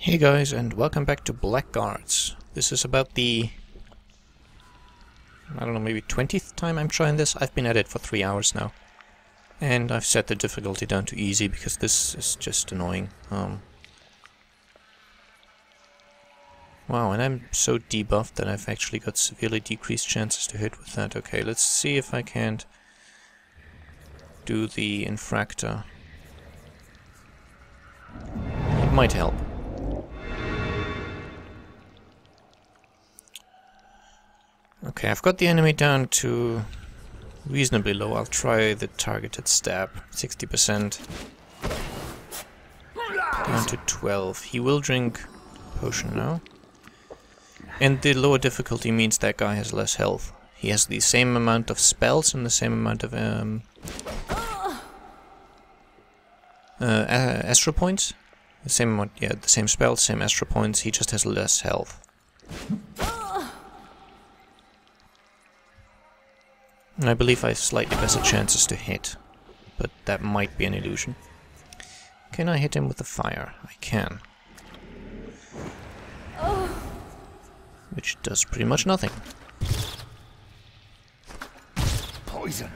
Hey guys, and welcome back to Blackguards. This is about the, I don't know, maybe 20th time I'm trying this. I've been at it for 3 hours now. And I've set the difficulty down to easy because this is just annoying. Wow, and I'm so debuffed that I've actually got severely decreased chances to hit with that. Okay, let's see if I can't do the infractor. It might help. Okay, I've got the enemy down to reasonably low. I'll try the targeted stab. 60%. Down to 12. He will drink potion now. And the lower difficulty means that guy has less health. He has the same amount of spells and the same amount of astral points. The same amount, yeah, the same spells, same astral points. He just has less health. And I believe I have slightly better chances to hit, but that might be an illusion. Can I hit him with the fire? I can. Which does pretty much nothing. Poison.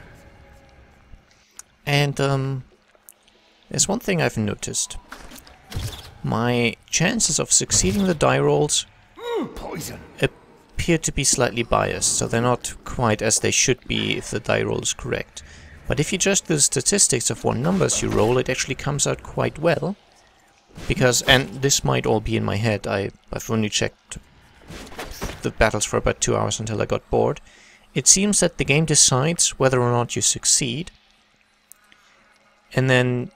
And there's one thing I've noticed. My chances of succeeding the die rolls Poison. appear to be slightly biased, so they're not quite as they should be if the die roll is correct. But if you adjust the statistics of what numbers you roll, it actually comes out quite well. Because, and this might all be in my head, I've only checked the battles for about 2 hours until I got bored. It seems that the game decides whether or not you succeed. And then,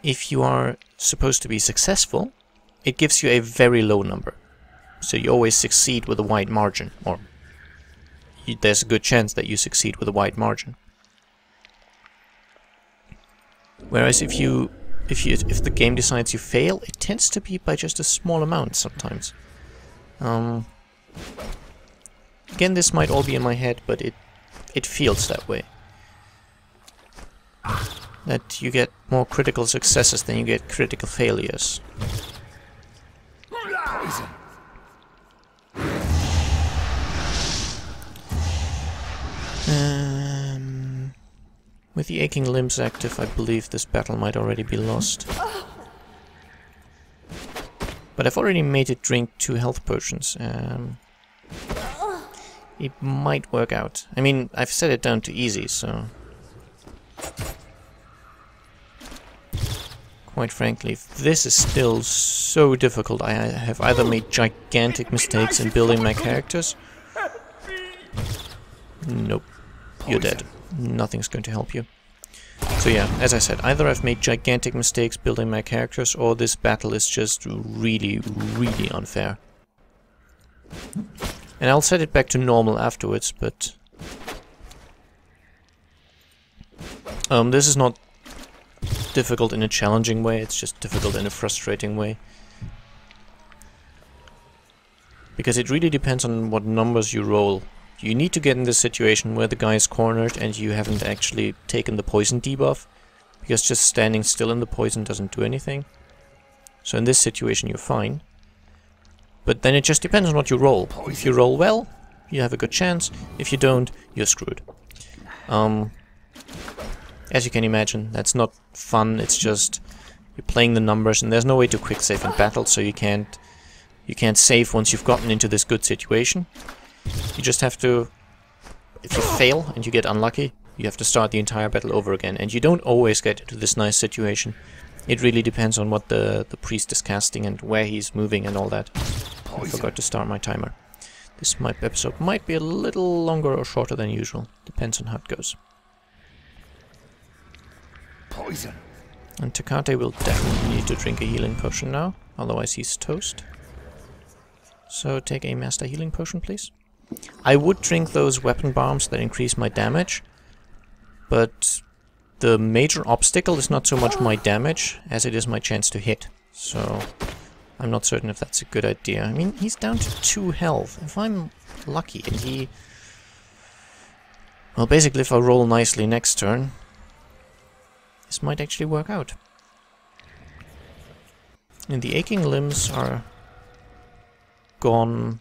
if you are supposed to be successful, it gives you a very low number. So you always succeed with a wide margin, or there's a good chance that you succeed with a wide margin. Whereas if the game decides you fail, it tends to be by just a small amount sometimes. Again, this might all be in my head, but it feels that way. That you get more critical successes than you get critical failures. Poison. With the aching limbs active, I believe this battle might already be lost. But I've already made it drink 2 health potions. It might work out. I mean, I've set it down to easy, so... Quite frankly, if this is still so difficult, I have either made gigantic mistakes in building my characters... Nope. You're dead. Nothing's going to help you. So yeah, as I said, either I've made gigantic mistakes building my characters, or this battle is just really, really unfair. And I'll set it back to normal afterwards, but... this is not difficult in a challenging way, it's just difficult in a frustrating way. Because it really depends on what numbers you roll. You need to get in this situation where the guy is cornered and you haven't actually taken the poison debuff, because just standing still in the poison doesn't do anything. So in this situation you're fine. But then it just depends on what you roll. If you roll well, you have a good chance. If you don't, you're screwed. As you can imagine, that's not fun, it's just you're playing the numbers and there's no way to quick save in battle, so you can't save once you've gotten into this good situation. You just have to, if you fail and you get unlucky, you have to start the entire battle over again. And you don't always get into this nice situation. It really depends on what the priest is casting and where he's moving and all that. I forgot to start my timer. This episode might be a little longer or shorter than usual. Depends on how it goes. Poison. And Takate will definitely need to drink a healing potion now, otherwise he's toast. So take a master healing potion, please. I would drink those weapon bombs that increase my damage, but the major obstacle is not so much my damage as it is my chance to hit. So I'm not certain if that's a good idea. I mean, he's down to 2 health. If I'm lucky and he... Well, basically if I roll nicely next turn, this might actually work out. And the aching limbs are gone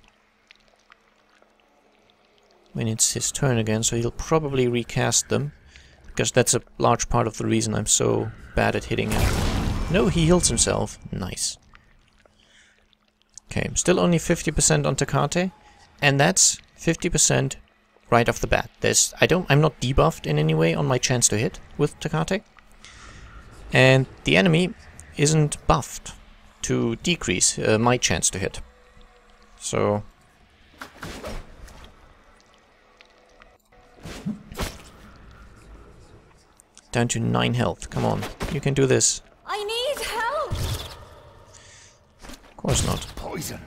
when it's his turn again, so he'll probably recast them, because that's a large part of the reason I'm so bad at hitting him. No, he heals himself. Nice. Okay, still only 50% on Tecate, and that's 50% right off the bat. I'm not debuffed in any way on my chance to hit with Tecate, and the enemy isn't buffed to decrease my chance to hit. So down to 9 health. Come on, you can do this. I need help! Of course not. Poison.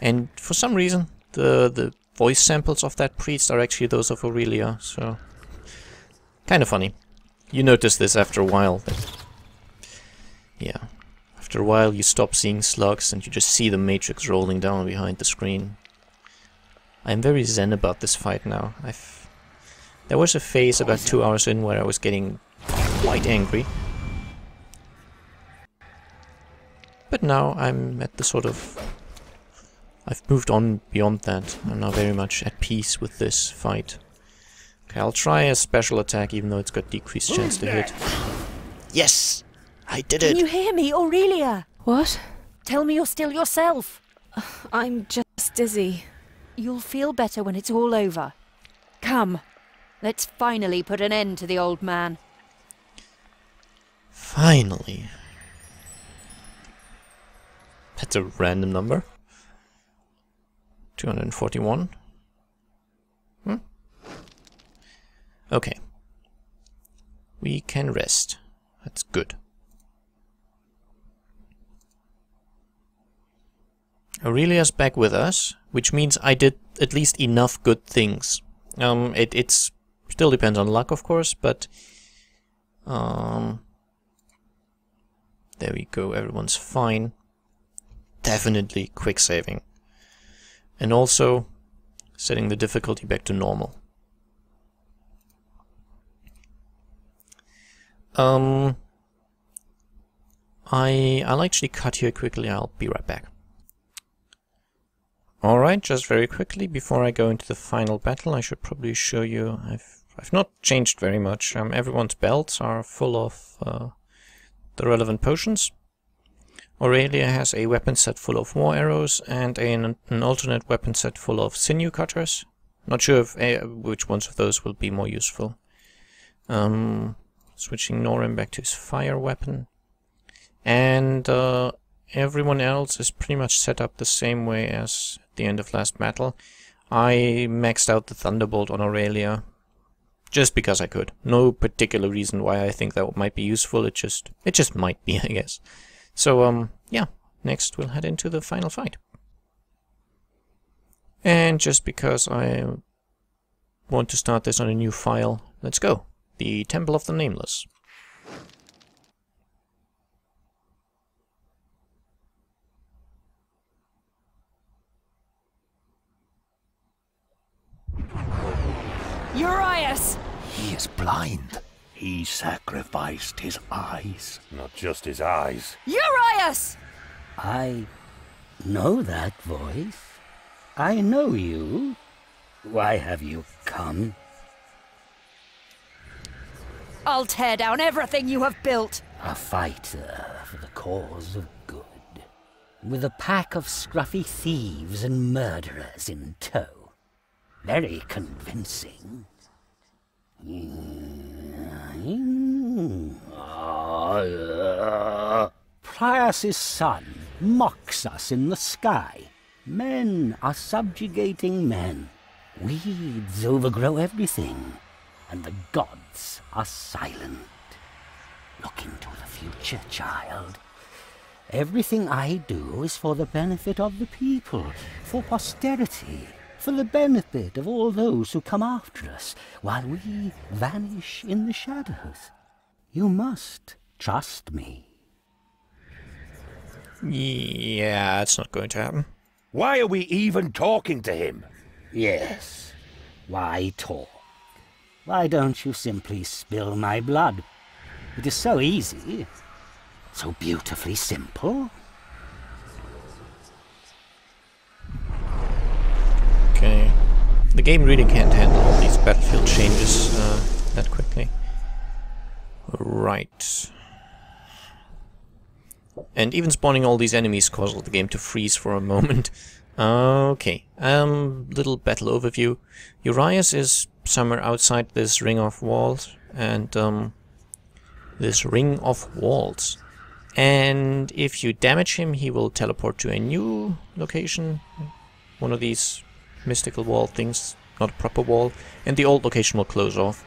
And for some reason, the voice samples of that priest are actually those of Aurelia, so kind of funny. You notice this after a while. Yeah, after a while you stop seeing slugs and you just see the matrix rolling down behind the screen. I'm very zen about this fight now. There was a phase about 2 hours in where I was getting quite angry. But now I'm at the sort of... I've moved on beyond that. I'm now very much at peace with this fight. Okay, I'll try a special attack even though it's got decreased chance to hit. Yes! I did it! Can you hear me, Aurelia? What? Tell me you're still yourself. I'm just dizzy. You'll feel better when it's all over. Come, let's finally put an end to the old man. Finally. That's a random number. 241. Okay. We can rest. That's good. Aurelia's back with us, which means I did at least enough good things. It's still depends on luck, of course, but there we go. Everyone's fine. Definitely quick saving, and also setting the difficulty back to normal. I'll actually cut here quickly. I'll be right back. Alright, just very quickly, before I go into the final battle, I should probably show you, I've not changed very much. Everyone's belts are full of the relevant potions. Aurelia has a weapon set full of war arrows and an alternate weapon set full of sinew cutters. Not sure if, which ones of those will be more useful. Switching Norim back to his fire weapon. And everyone else is pretty much set up the same way as at the end of last battle. I maxed out the Thunderbolt on Aurelia just because I could. No particular reason why I think that might be useful. It just might be, I guess. So yeah, next we'll head into the final fight. And just because I want to start this on a new file, let's go. The Temple of the Nameless. Urias! He is blind. He sacrificed his eyes. Not just his eyes. Urias! I know that voice. I know you. Why have you come? I'll tear down everything you have built. A fighter for the cause of good. With a pack of scruffy thieves and murderers in tow. Very convincing. Prias's son mocks us in the sky. Men are subjugating men. Weeds overgrow everything, and the gods are silent. Look into the future, child. Everything I do is for the benefit of the people, for posterity, for the benefit of all those who come after us, while we vanish in the shadows. You must trust me. Yeah, it's not going to happen. Why are we even talking to him? Yes. Why talk? Why don't you simply spill my blood? It is so easy, so beautifully simple. Okay. The game really can't handle all these battlefield changes that quickly. Right. And even spawning all these enemies caused the game to freeze for a moment. Okay. Little battle overview. Urias is somewhere outside this ring of walls, and and if you damage him, he will teleport to a new location, one of these mystical wall things, not a proper wall, and the old location will close off.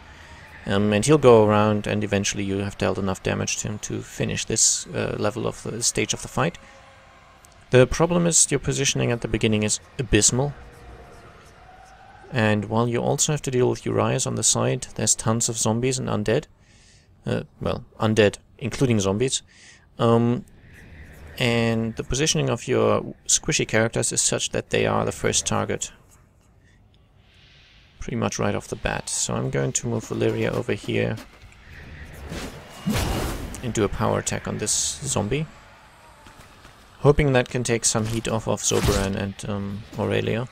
And he'll go around, and eventually you have dealt enough damage to him to finish this level of the stage of the fight. The problem is your positioning at the beginning is abysmal. And while you also have to deal with Urias on the side, there's tons of zombies and undead. Well, undead, including zombies. And the positioning of your squishy characters is such that they are the first target. Pretty much right off the bat. So I'm going to move Valeria over here and do a power attack on this zombie. Hoping that can take some heat off of Zoberan and Aurelia.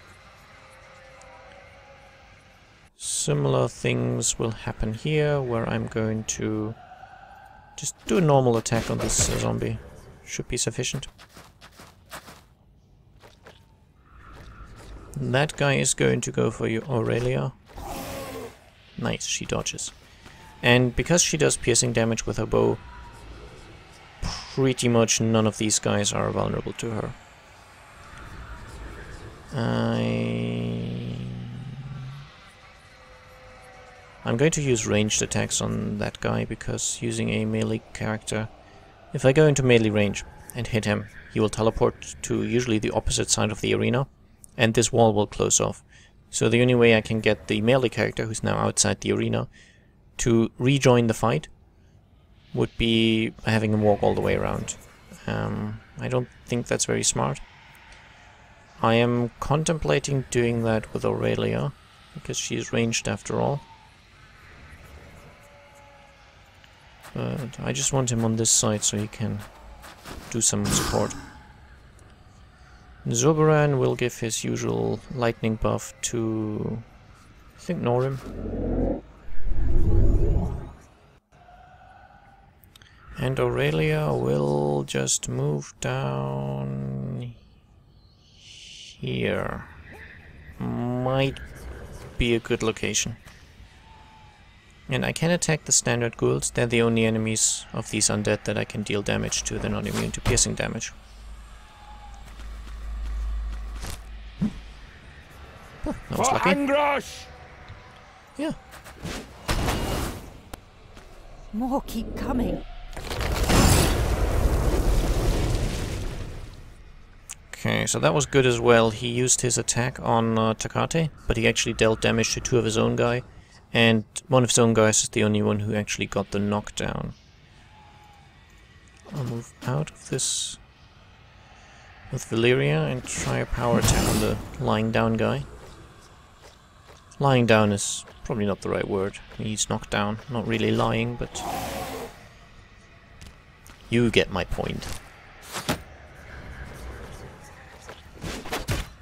Similar things will happen here, where I'm going to just do a normal attack on this zombie. Should be sufficient. That guy is going to go for you, Aurelia. Nice, she dodges. And because she does piercing damage with her bow, pretty much none of these guys are vulnerable to her. I'm going to use ranged attacks on that guy, because using a melee character, if I go into melee range and hit him, he will teleport to usually the opposite side of the arena, and this wall will close off. So the only way I can get the melee character, who's now outside the arena, to rejoin the fight would be having him walk all the way around. I don't think that's very smart. I am contemplating doing that with Aurelia, because she is ranged after all. But I just want him on this side so he can do some support. Zoberan will give his usual lightning buff to, I think, Norim. And Aurelia will just move down here. Might be a good location. And I can attack the standard ghouls. They're the only enemies of these undead that I can deal damage to. They're not immune to piercing damage. Oh, that was lucky. Angrush! Yeah. More keep coming. Okay, so that was good as well. He used his attack on Takate, but he actually dealt damage to two of his own guy. And one of his own guys is the only one who actually got the knockdown. I'll move out of this with Valeria and try a power attack on the lying down guy. Lying down is probably not the right word. He's knocked down. Not really lying, but you get my point.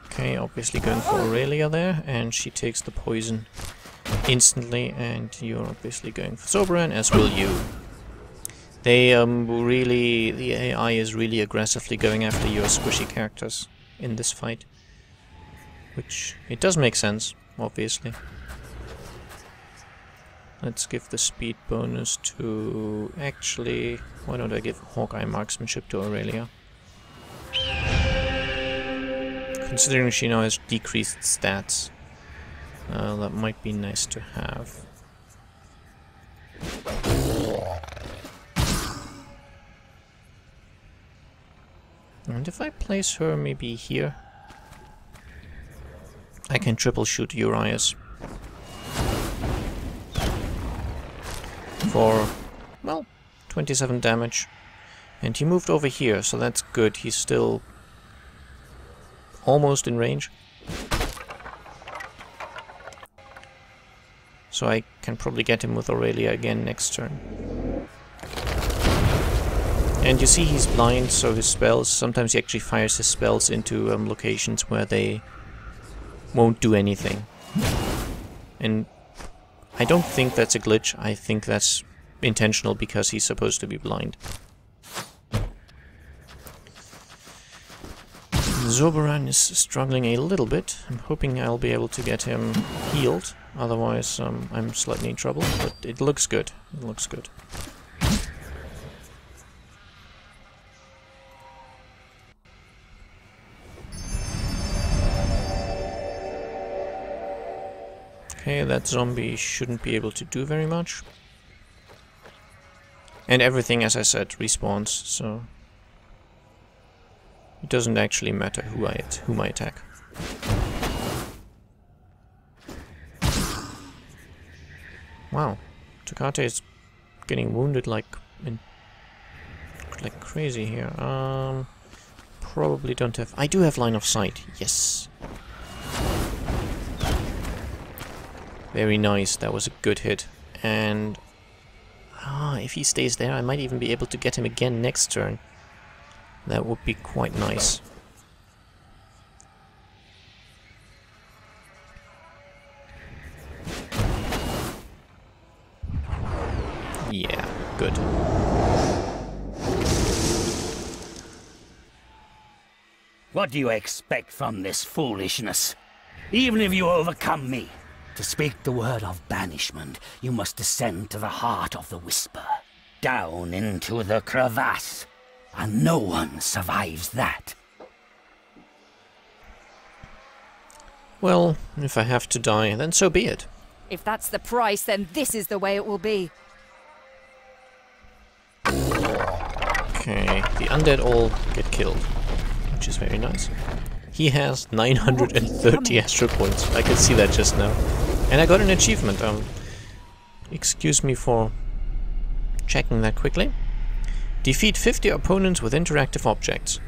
Okay, obviously going for Aurelia there, and she takes the poison instantly, and you're obviously going for Zoberan, as will you. They really, the AI is really aggressively going after your squishy characters in this fight. Which, it does make sense, obviously. Let's give the speed bonus to, actually, why don't I give Hawkeye marksmanship to Aurelia? Considering she now has decreased stats, that might be nice to have. And if I place her maybe here, I can triple shoot Urias for, well, 27 damage. And he moved over here, so that's good. He's still almost in range. So I can probably get him with Aurelia again next turn. And you see he's blind, so his spells, sometimes he actually fires his spells into locations where they won't do anything. And I don't think that's a glitch. I think that's intentional because he's supposed to be blind. Zoberan is struggling a little bit. I'm hoping I'll be able to get him healed. Otherwise, I'm slightly in trouble. But it looks good. It looks good. Okay, that zombie shouldn't be able to do very much. And everything, as I said, respawns, so it doesn't actually matter whom I attack. Wow, Takate is getting wounded like crazy here. Probably don't have. I do have line of sight. Yes. Very nice. That was a good hit. And if he stays there, I might even be able to get him again next turn. That would be quite nice. Yeah, good. What do you expect from this foolishness? Even if you overcome me, to speak the word of banishment, you must descend to the heart of the Whisper, down into the crevasse, and no one survives that. Well, if I have to die, then so be it. If that's the price, then this is the way it will be. Okay, the undead all get killed, which is very nice. He has 930 astral points. I could see that just now. And I got an achievement. Excuse me for checking that quickly. Defeat 50 opponents with interactive objects.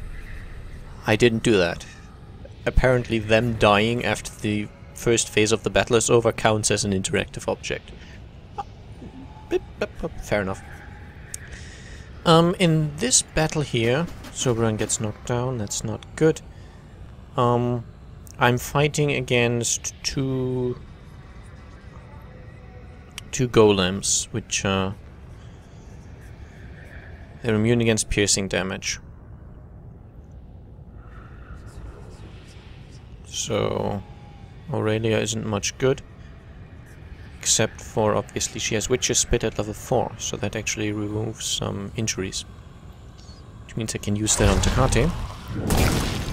I didn't do that. Apparently them dying after the first phase of the battle is over counts as an interactive object. Fair enough. In this battle here, Zoberan gets knocked down. That's not good. I'm fighting against two golems, which they're immune against piercing damage. So Aurelia isn't much good, except for obviously she has Witch's Spit at level 4, so that actually removes some injuries, which means I can use that on Takate.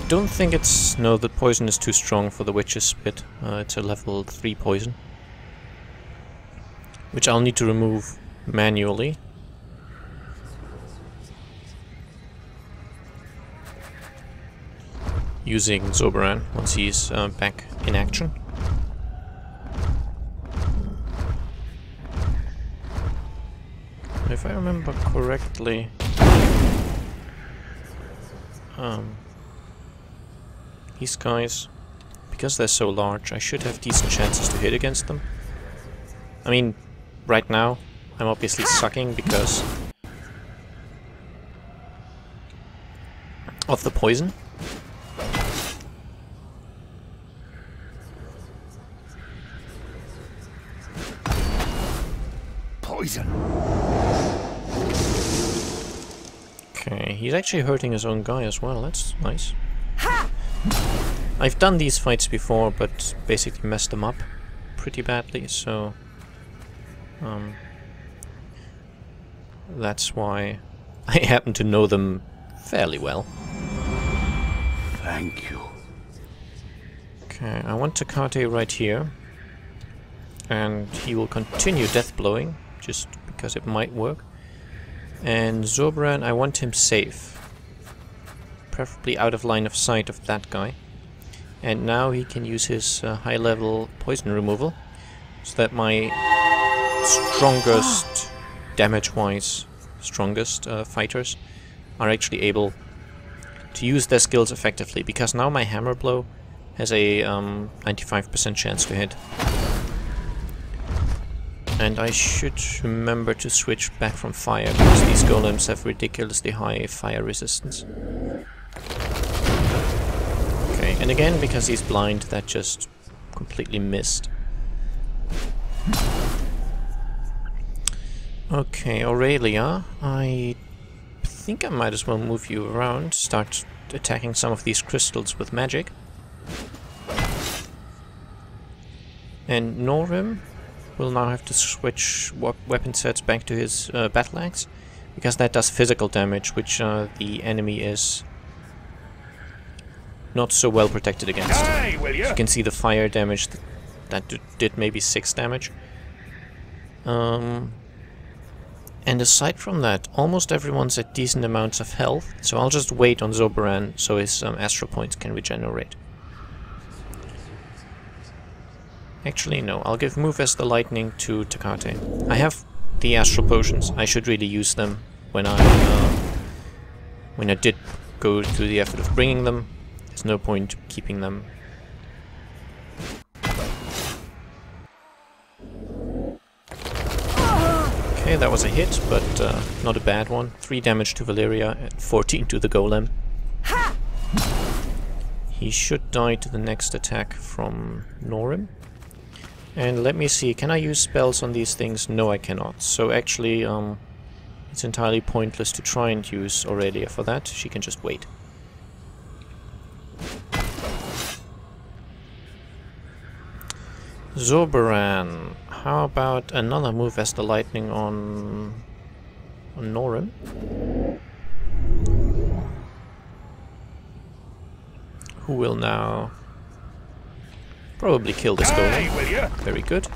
Don't think it's... no, the poison is too strong for the Witch's Spit. It's a level 3 poison, which I'll need to remove manually. Using Zoberan once he's back in action. If I remember correctly, these guys, because they're so large, I should have decent chances to hit against them. I mean, right now, I'm obviously sucking because of the poison. Poison. Okay, he's actually hurting his own guy as well. That's nice. I've done these fights before, but basically messed them up pretty badly, so that's why I happen to know them fairly well. Thank you. Okay, I want Takate right here, and he will continue death blowing, just because it might work. And Zoberan, I want him safe, preferably out of line of sight of that guy. And now he can use his high level poison removal, so that my strongest, damage-wise, strongest fighters are actually able to use their skills effectively, because now my hammer blow has a 95% chance to hit. And I should remember to switch back from fire, because these golems have ridiculously high fire resistance. Okay, and again, because he's blind, that just completely missed. Okay, Aurelia, I think I might as well move you around, start attacking some of these crystals with magic. And Norim will now have to switch weapon sets back to his battle axe, because that does physical damage, which the enemy is not so well protected against. Hey, will You can see the fire damage that did maybe 6 damage. And aside from that, almost everyone's at decent amounts of health, so I'll just wait on Zoberan so his astral points can regenerate. Actually, no, I'll give Move as the Lightning to Takate. I have the astral potions. I should really use them when I did go through the effort of bringing them. There's no point keeping them. Okay, that was a hit, but not a bad one. 3 damage to Valeria and 14 to the golem. He should die to the next attack from Norim. And let me see, can I use spells on these things? No, I cannot. So actually, it's entirely pointless to try and use Aurelia for that. She can just wait. Zoberan, how about another Move as the Lightning on Norim? Who will now probably kill this golem. Very good.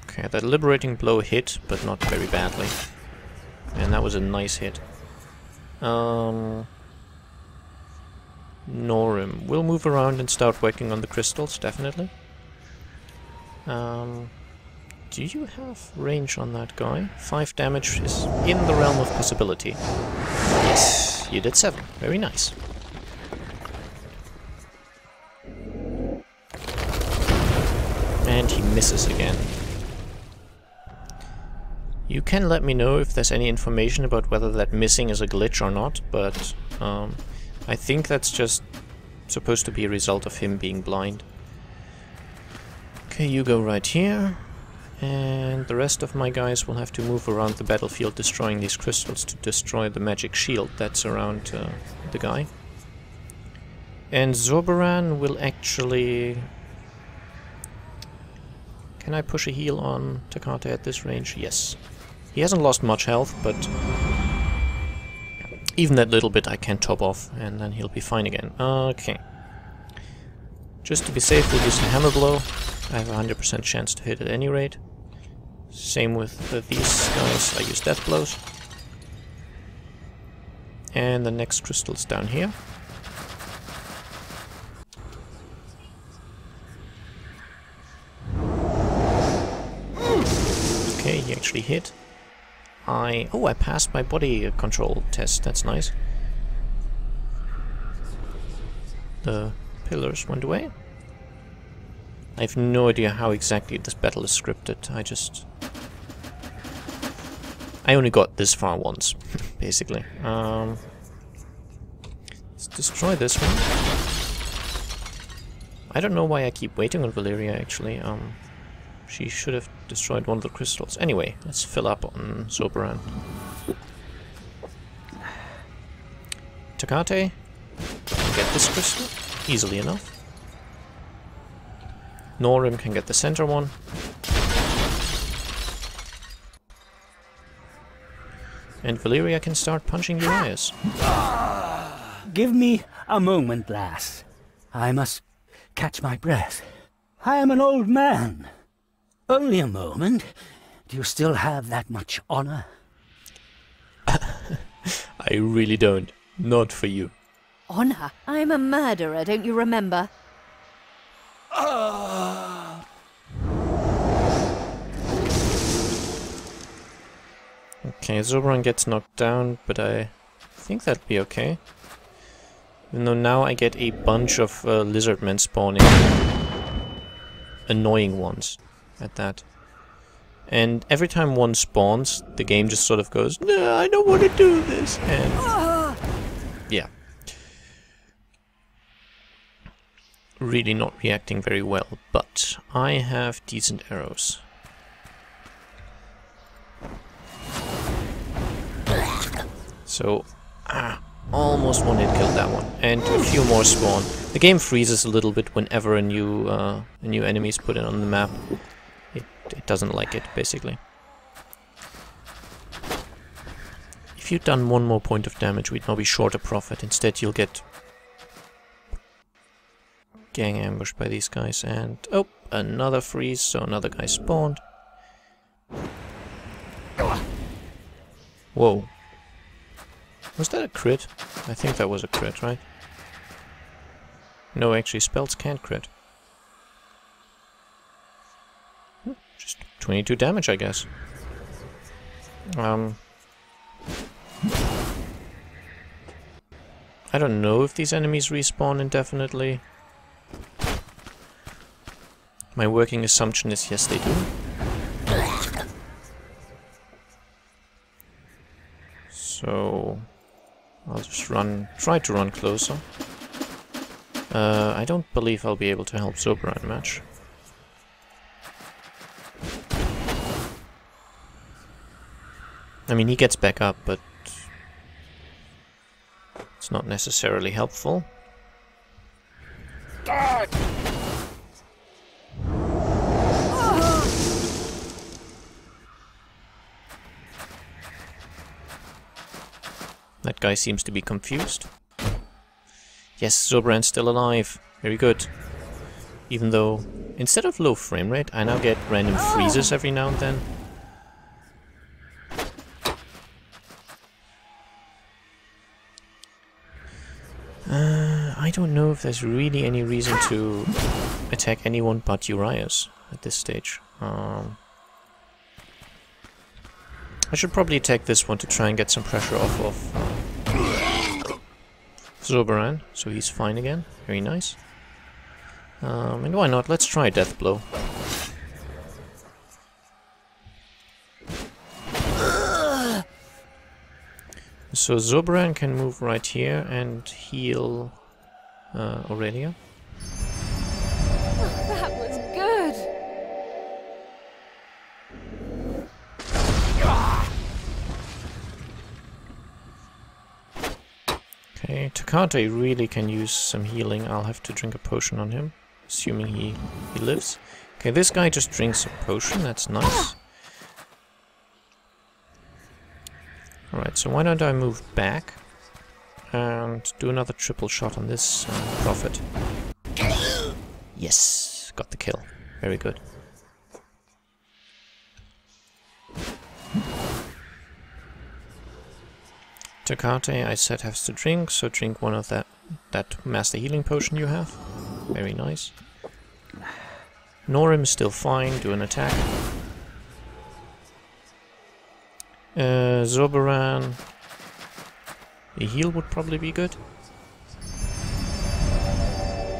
Okay, that liberating blow hit, but not very badly. And that was a nice hit. Norim. We'll move around and start working on the crystals, definitely. Do you have range on that guy? 5 damage is in the realm of possibility. Yes, you did 7. Very nice. And he misses again. You can let me know if there's any information about whether that missing is a glitch or not, but I think that's just supposed to be a result of him being blind. Okay, you go right here. And the rest of my guys will have to move around the battlefield destroying these crystals to destroy the magic shield that's around the guy. And Zoberan will actually... Can I push a heal on Takate at this range? Yes. He hasn't lost much health, but even that little bit I can top off, and then he'll be fine again. Okay. Just to be safe, we'll use the hammer blow. I have a 100% chance to hit at any rate. Same with these guys, I use death blows. And the next crystal's down here. Okay, he actually hit. I passed my body control test, that's nice. The pillars went away. I have no idea how exactly this battle is scripted. I only got this far once, basically. Let's destroy this one. I don't know why I keep waiting on Valeria, actually. She should have destroyed one of the crystals. Anyway, let's fill up on Zoberan. Takate can get this crystal easily enough. Norim can get the center one. And Valeria can start punching Urias. Give me a moment, lass. I must catch my breath. I am an old man. Only a moment. Do you still have that much honor? I really don't. Not for you. Honor? I'm a murderer, don't you remember? Okay, Zoberan gets knocked down, but I think that'd be okay. Even though now I get a bunch of lizardmen spawning. Annoying ones, at that. And every time one spawns, the game just sort of goes, "No, I don't want to do this," and really not reacting very well, but I have decent arrows. So, almost one hit killed that one, and a few more spawn. The game freezes a little bit whenever a new enemy is put in on the map. It doesn't like it, basically. If you'd done one more point of damage, we'd now be short a profit. Instead, you'll get gang ambushed by these guys, and oh, another freeze, so another guy spawned. Whoa. Was that a crit? I think that was a crit, right? No, actually, spells can't crit. Just 22 damage, I guess. I don't know if these enemies respawn indefinitely. My working assumption is yes, they do. So I'll just try to run closer. I don't believe I'll be able to help Zoberan much. I mean, he gets back up, but it's not necessarily helpful. That guy seems to be confused. Yes, Zoberan's still alive. Very good. Even though, instead of low frame rate, I now get random freezes every now and then. I don't know if there's really any reason to attack anyone but Urias at this stage. I should probably attack this one to try and get some pressure off of Zoberan, so he's fine again. Very nice. And why not? Let's try a death blow. So Zoberan can move right here and heal Aurelia. That was good. Okay, Takate really can use some healing. I'll have to drink a potion on him, assuming he lives. Okay, this guy just drinks a potion, that's nice. Alright, so why don't I move back and do another triple shot on this prophet. Yes, got the kill. Very good. Takate, I said, has to drink, so drink one of that master healing potion you have. Very nice. Norim is still fine, do an attack. Zoberan, a heal would probably be good.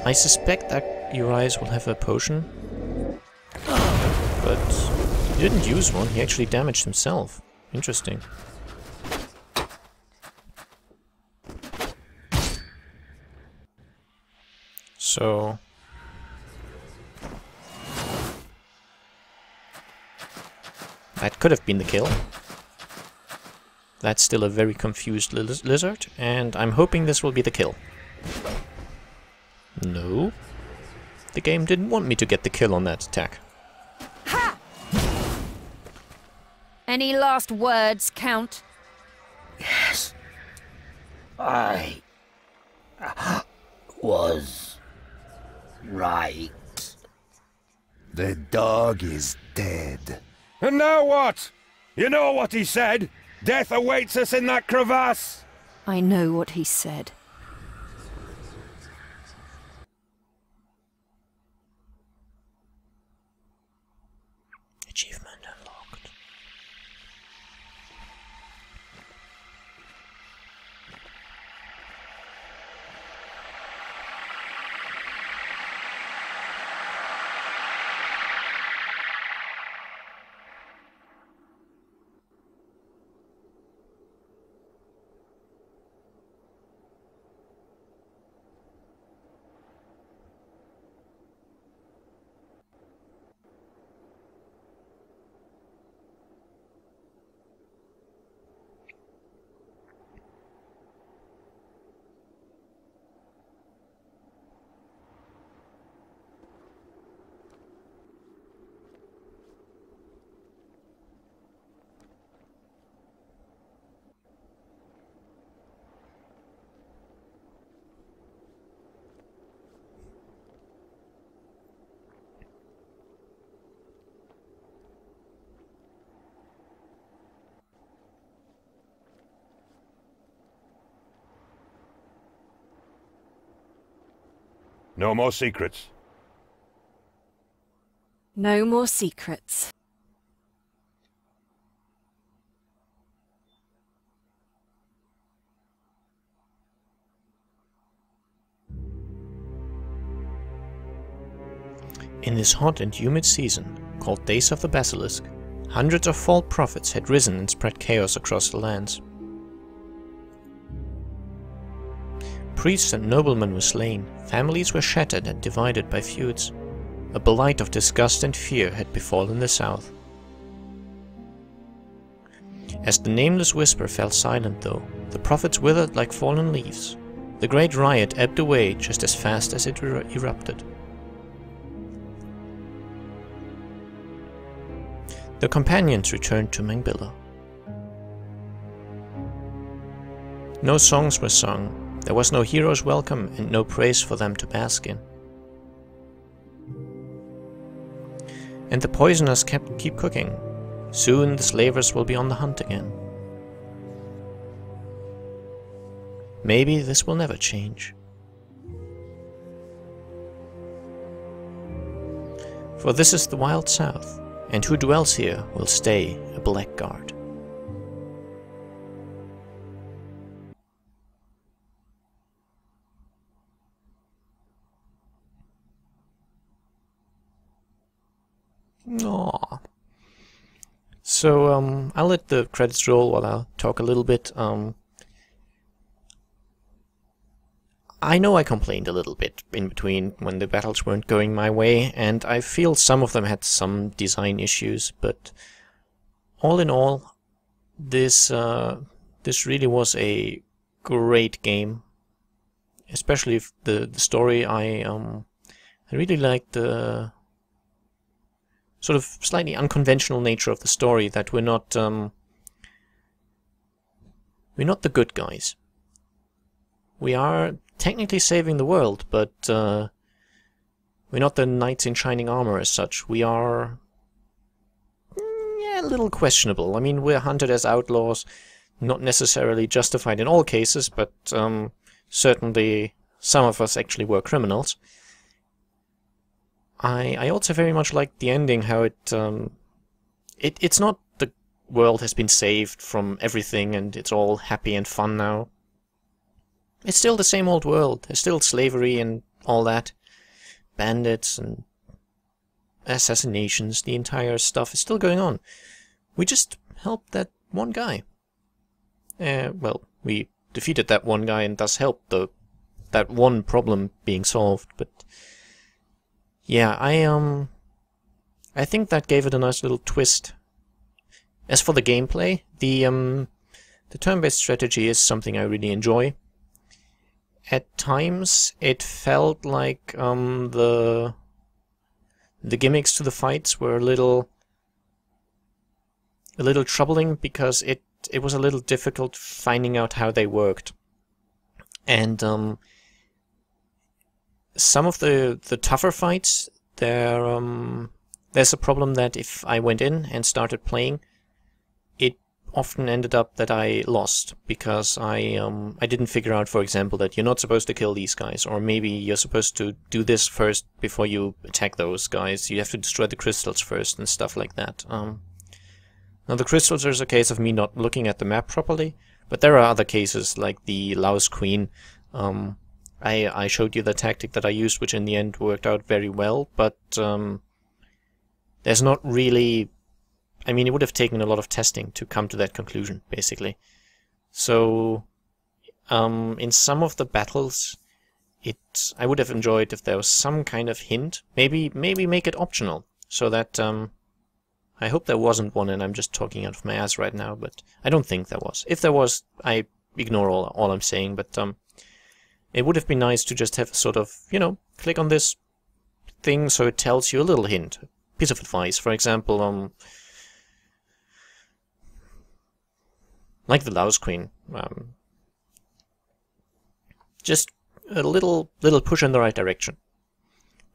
I suspect that Urias will have a potion, but he didn't use one, he actually damaged himself. Interesting. So that could have been the kill. That's still a very confused lizard, and I'm hoping this will be the kill. No. The game didn't want me to get the kill on that attack. Ha! Any last words, Count? Yes. I was right. The dog is dead. And now what? You know what he said? Death awaits us in that crevasse! I know what he said. Achievement unlocked. No more secrets. No more secrets. In this hot and humid season, called Days of the Basilisk, hundreds of false prophets had risen and spread chaos across the lands. Priests and noblemen were slain, families were shattered and divided by feuds. A blight of disgust and fear had befallen the south. As the nameless whisper fell silent though, the prophets withered like fallen leaves. The great riot ebbed away just as fast as it erupted. The companions returned to Mangbilla. No songs were sung, there was no hero's welcome and no praise for them to bask in. And the poisoners keep cooking. Soon the slavers will be on the hunt again. Maybe this will never change. For this is the wild south, and who dwells here will stay a Blackguard. Aww. So, I'll let the credits roll while I'll talk a little bit. I know I complained a little bit in between when the battles weren't going my way, and I feel some of them had some design issues, but all in all, this really was a great game. Especially the story. I really liked the sort of slightly unconventional nature of the story, that we're not the good guys. We are technically saving the world, but we're not the knights in shining armor as such. We are a little questionable. I mean, we're hunted as outlaws, not necessarily justified in all cases, but certainly some of us actually were criminals. I also very much liked the ending, how it's not the world has been saved from everything and it's all happy and fun now. It's still the same old world. There's still slavery and all that. Bandits and assassinations, the entire stuff is still going on. We just helped that one guy. Well, we defeated that one guy and thus helped that one problem being solved, but yeah, I think that gave it a nice little twist. As for the gameplay, the turn-based strategy is something I really enjoy. At times, it felt like the gimmicks to the fights were a little troubling, because it was a little difficult finding out how they worked. And some of the tougher fights, there's a problem that if I went in and started playing, it often ended up that I lost, because I didn't figure out, for example, that you're not supposed to kill these guys, or maybe you're supposed to do this first before you attack those guys. You have to destroy the crystals first and stuff like that. Now the crystals is a case of me not looking at the map properly, but there are other cases like the Laos Queen. I showed you the tactic that I used, which in the end worked out very well, but there's not really... I mean, it would have taken a lot of testing to come to that conclusion, basically. So, in some of the battles, I would have enjoyed if there was some kind of hint. Maybe make it optional, so that... I hope there wasn't one and I'm just talking out of my ass right now, but I don't think there was. If there was, I ignore all I'm saying, but it would have been nice to just have a sort of, click on this thing so it tells you a little hint, a piece of advice. For example, like the Laos Queen, just a little push in the right direction.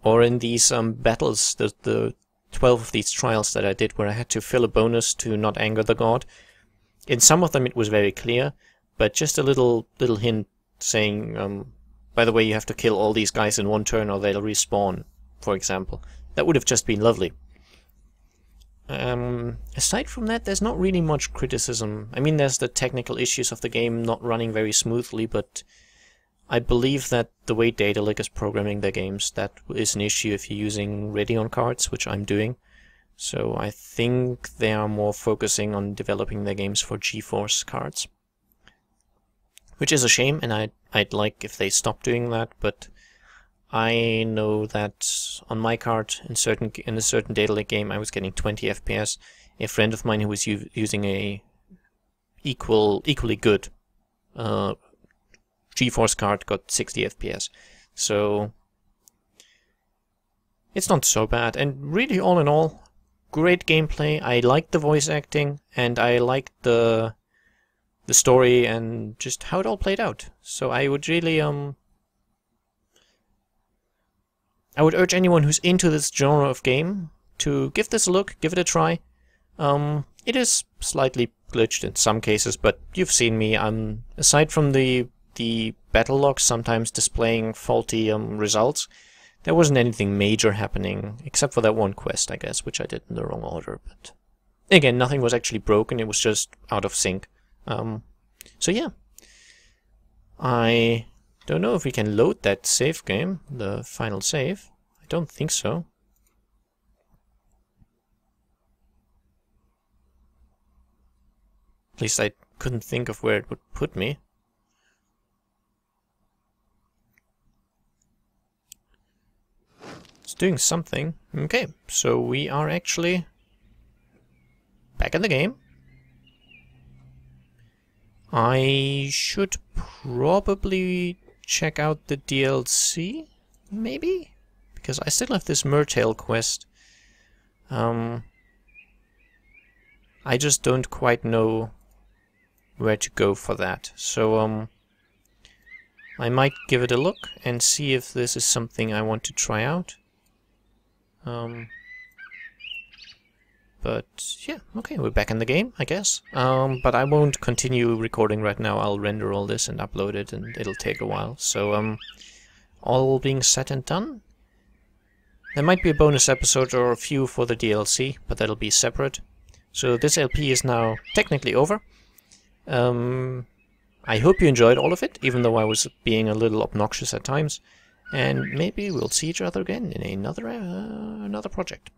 Or in these battles, the 12 of these trials that I did where I had to fill a bonus to not anger the god. In some of them it was very clear, but just a little hint saying, by the way, you have to kill all these guys in one turn or they'll respawn, for example. That would have just been lovely. Aside from that, there's not really much criticism. I mean, there's the technical issues of the game not running very smoothly, but I believe that the way Daedalic is programming their games, that is an issue if you're using Radeon cards, which I'm doing. So I think they are more focusing on developing their games for GeForce cards. Which is a shame, and I'd like if they stopped doing that, but I know that on my card, in a certain Daedalic game, I was getting 20 FPS. A friend of mine who was using a equally good GeForce card got 60 FPS. So it's not so bad, and really all in all, great gameplay. I liked the voice acting, and I liked the story and just how it all played out. So I would really I would urge anyone who's into this genre of game to give this a look, give it a try. It is slightly glitched in some cases, but you've seen me. Aside from the battle logs sometimes displaying faulty results, there wasn't anything major happening, except for that one quest, I guess, which I did in the wrong order. But again, nothing was actually broken, it was just out of sync. So yeah, I don't know if we can load that save game, the final save. I don't think so. At least I couldn't think of where it would put me. It's doing something. Okay, so we are actually back in the game. I should probably check out the DLC, maybe? Because I still have this Murtail quest. I just don't quite know where to go for that. So, I might give it a look and see if this is something I want to try out. But yeah, okay, we're back in the game, I guess. But I won't continue recording right now. I'll render all this and upload it, and it'll take a while. So, all being said and done, there might be a bonus episode or a few for the DLC, but that'll be separate. So this LP is now technically over. I hope you enjoyed all of it, even though I was being a little obnoxious at times. And maybe we'll see each other again in another project.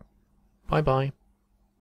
Bye bye.